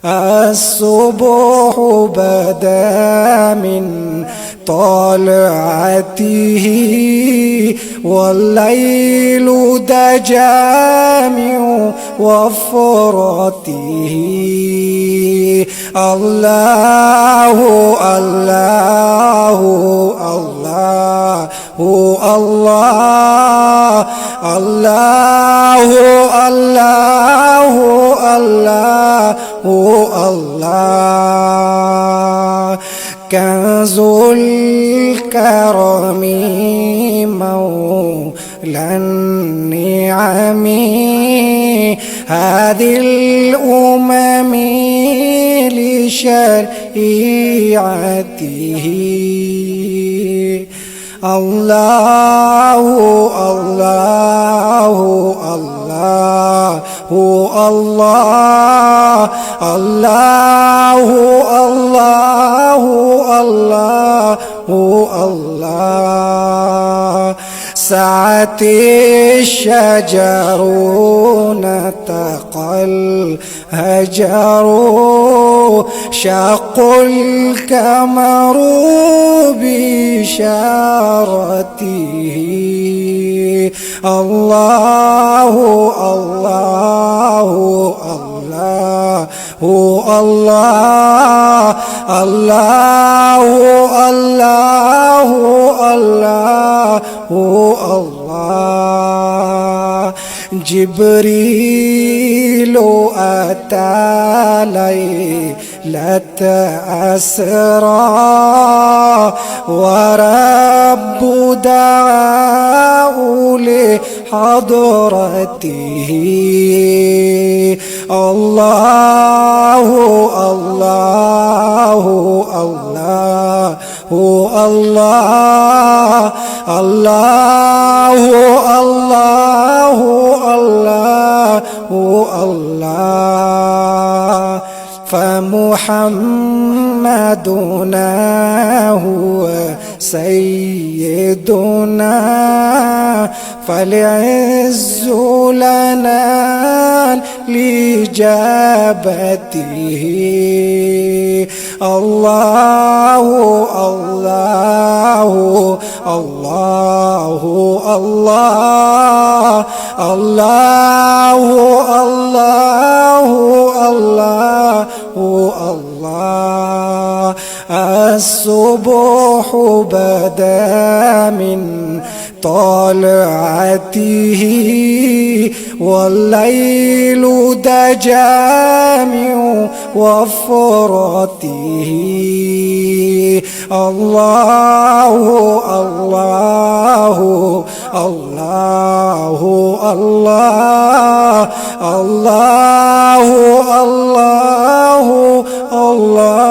الصبح بدا من طلعته والليل دجى من وفرته. الله الله الله الله الله الله الله الله كنز الكرم مولى النعم هذه الأمم لشريعته. الله الله الله الله الله الله الله الله سعت الشجر نطق الهجر شق القمر بشارته. الله الله الله الله الله الله الله الله جبريل أتى ليلة أسرى ورب دعاه لحضرته. الله الله الله الله الله الله الله الله فمحمدنا هو سيدنا فالعز لنا لإجابته. الله الله الله الله الله الله الله الله الصبح بدا من طلعته والليل دجى من وفرته. الله الله الله الله الله الله الله